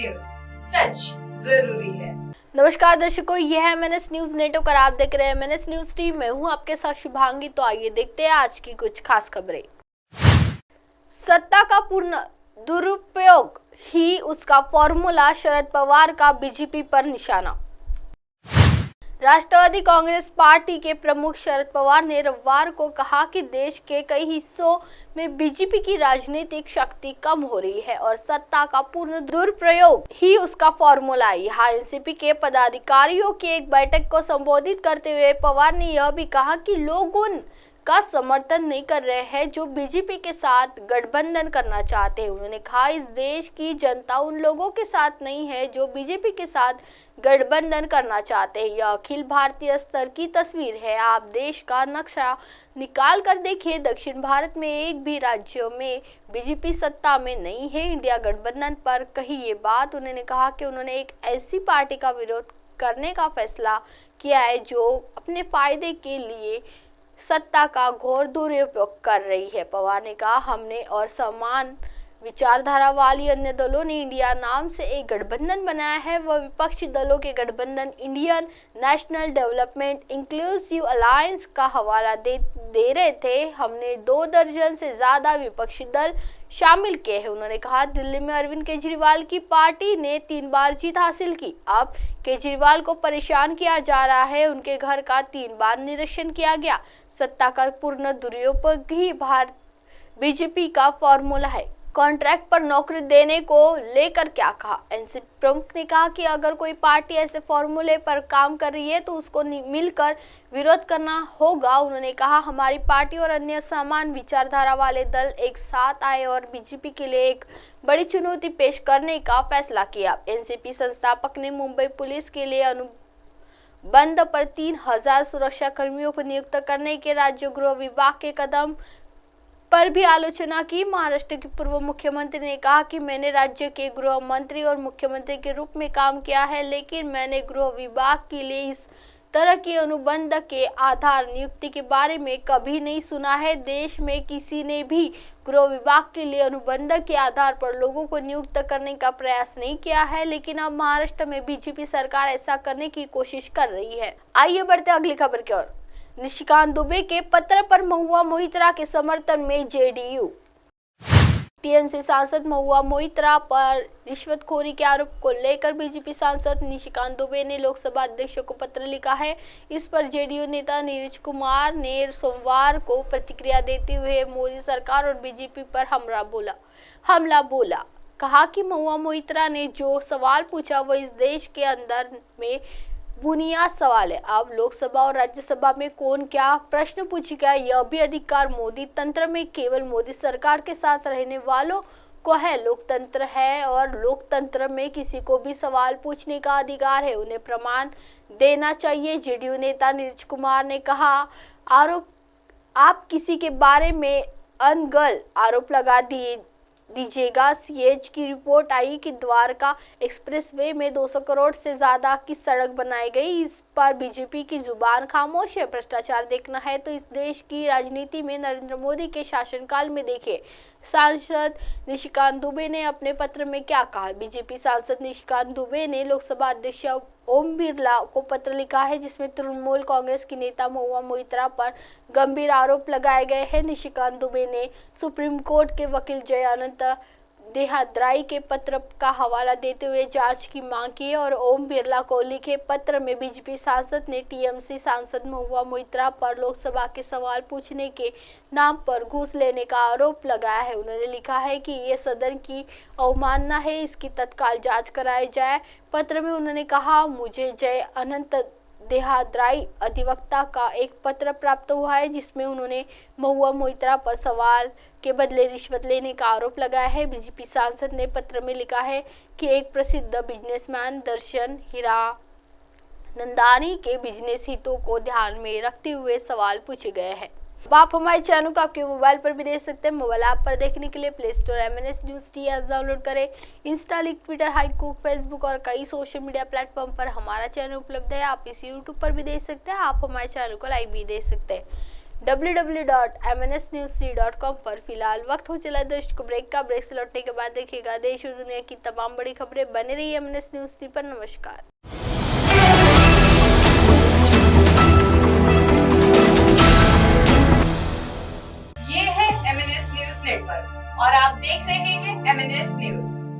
News, सच जरूरी है। नमस्कार दर्शकों, यह है MNS न्यूज नेटवर्क और आप देख रहे हैं MNS न्यूज टीम। मैं हूं आपके साथ शुभांगी। तो आइए देखते हैं आज की कुछ खास खबरें। सत्ता का पूर्ण दुरुपयोग ही उसका फॉर्मूला, शरद पवार का बीजेपी पर निशाना। राष्ट्रवादी कांग्रेस पार्टी के प्रमुख शरद पवार ने रविवार को कहा कि देश के कई हिस्सों में बीजेपी की राजनीतिक शक्ति कम हो रही है और सत्ता का पूर्ण दुरुपयोग ही उसका फॉर्मूला है। यहाँ एनसीपी के पदाधिकारियों की एक बैठक को संबोधित करते हुए पवार ने यह भी कहा कि लोग उनका समर्थन नहीं कर रहे हैं जो बीजेपी के साथ गठबंधन करना चाहते हैं। उन्होंने कहा, इस देश की जनता उन लोगों के साथ नहीं है जो बीजेपी के साथ गठबंधन करना चाहते हैं। यह अखिल भारतीय स्तर की तस्वीर है। आप देश का नक्शा निकाल कर देखिए, दक्षिण भारत में एक भी राज्यों में बीजेपी सत्ता में नहीं है। इंडिया गठबंधन पर कही ये बात उन्होंने कहा कि उन्होंने एक ऐसी पार्टी का विरोध करने का फैसला किया है जो अपने फायदे के लिए सत्ता का घोर दुरुपयोग कर रही है। पवार ने कहा, हमने और समान विचारधारा वाली अन्य दलों ने इंडिया नाम से एक गठबंधन बनाया है। वह विपक्षी दलों के गठबंधन Indian national development inclusive alliance का हवाला दे रहे थे। हमने 2 दर्जन से ज्यादा विपक्षी दल शामिल किए हैं। उन्होंने कहा, दिल्ली में अरविंद केजरीवाल की पार्टी ने 3 बार जीत हासिल की। अब केजरीवाल को परेशान किया जा रहा है। उनके घर का 3 बार निरीक्षण किया गया। सत्ता का पूर्ण दुरुपयोग ही बीजेपी का फॉर्मूला है। कॉन्ट्रैक्ट पर नौकरी देने को लेकर क्या कहा? एनसीपी प्रमुख ने कहा कि अगर कोई पार्टी ऐसे फॉर्मूले पर काम कर रही है तो उसको मिलकर विरोध करना होगा। उन्होंने कहा, हमारी पार्टी और अन्य समान विचारधारा वाले दल एक साथ आए और बीजेपी के लिए एक बड़ी चुनौती पेश करने का फैसला किया। एनसीपी संस्थापक ने मुंबई पुलिस के लिए अनुबंध पर 3000 सुरक्षा कर्मियों को नियुक्त करने के राज्य गृह विभाग के कदम पर भी आलोचना की। महाराष्ट्र के पूर्व मुख्यमंत्री ने कहा कि मैंने राज्य के गृह मंत्री और मुख्यमंत्री के रूप में काम किया है, लेकिन मैंने गृह विभाग के लिए इस तरह के अनुबंध के आधार नियुक्ति के बारे में कभी नहीं सुना है। देश में किसी ने भी गृह विभाग के लिए अनुबंध के आधार पर लोगों को नियुक्त करने का प्रयास नहीं किया है, लेकिन अब महाराष्ट्र में बीजेपी सरकार ऐसा करने की कोशिश कर रही है। आइए बढ़ते अगली खबर की ओर। निशिकांत दुबे के पत्र पर महुआ मोइत्रा के समर्थन में जेडीयू। टीएमसी सांसद महुआ मोइत्रा पर रिश्वतखोरी के आरोप को लेकर बीजेपी सांसद निशिकांत दुबे ने लोकसभा अध्यक्ष को पत्र लिखा है। इस पर जेडीयू नेता नीरज कुमार ने सोमवार को प्रतिक्रिया देते हुए मोदी सरकार और बीजेपी पर हमला बोला। कहा कि महुआ मोइत्रा ने जो सवाल पूछा वह इस देश के अंदर में बुनियाद सवाल है। अब लोकसभा और राज्यसभा में कौन क्या प्रश्न पूछेगा, यह भी अधिकार मोदी तंत्र में केवल मोदी सरकार के साथ रहने वालों को है। लोकतंत्र है और लोकतंत्र में किसी को भी सवाल पूछने का अधिकार है, उन्हें प्रमाण देना चाहिए। जेडीयू नेता नीरज कुमार ने कहा, आप किसी के बारे में अनगल आरोप लगा दीजिएगा। सीएज की रिपोर्ट आई कि द्वारका एक्सप्रेसवे में 200 करोड़ से ज्यादा की सड़क बनाई गई। इस पर बीजेपी की जुबान खामोश है। भ्रष्टाचार देखना है तो इस देश की राजनीति में नरेंद्र मोदी के शासनकाल में देखे। सांसद निशिकांत दुबे ने अपने पत्र में क्या कहा? बीजेपी सांसद निशिकांत दुबे ने लोकसभा अध्यक्ष ओम बिरला को पत्र लिखा है, जिसमें तृणमूल कांग्रेस की नेता महुआ मोइत्रा पर गंभीर आरोप लगाए गए हैं। निशिकांत दुबे ने सुप्रीम कोर्ट के वकील जय अनंत देहाद्राई के पत्र का हवाला देते हुए जांच की मांग की और ओम बिरला को लिखे पत्र में बीजेपी सांसद ने टीएमसी सांसद महुआ मोइत्रा पर लोकसभा के सवाल पूछने के नाम पर घूस लेने का आरोप लगाया है। उन्होंने लिखा है कि ये सदन की अवमानना है, इसकी तत्काल जांच कराई जाए। पत्र में उन्होंने कहा, मुझे जय अनंत देहाद्राई अधिवक्ता का एक पत्र प्राप्त हुआ है जिसमें उन्होंने महुआ मोइत्रा पर सवाल के बदले रिश्वत लेने का आरोप लगाया है। बीजेपी सांसद ने पत्र में लिखा है कि एक प्रसिद्ध बिजनेसमैन दर्शन हीरानंदानी के बिजनेस हितों को ध्यान में रखते हुए सवाल पूछे गए हैं। अब आप हमारे चैनल को आपके मोबाइल पर भी देख सकते हैं। मोबाइल ऐप पर देखने के लिए play store MNS news T app download करें। इंस्टा, लिंक, ट्विटर, हाइकूक, फेसबुक और कई सोशल मीडिया प्लेटफॉर्म पर हमारा चैनल उपलब्ध है। आप इसे यूट्यूब पर भी देख सकते हैं। आप हमारे चैनल को लाइव भी देख सकते हैं। www.mnsnews3.com पर। फिलहाल वक्त हो चला दर्शकों ब्रेक का। ब्रेक से लौटने के बाद देखिएगा देश और दुनिया की तमाम बड़ी खबरें। बने रहिए MNS न्यूज 3 पर। नमस्कार। ये है MNS न्यूज नेटवर्क और आप देख रहे हैं MNS न्यूज।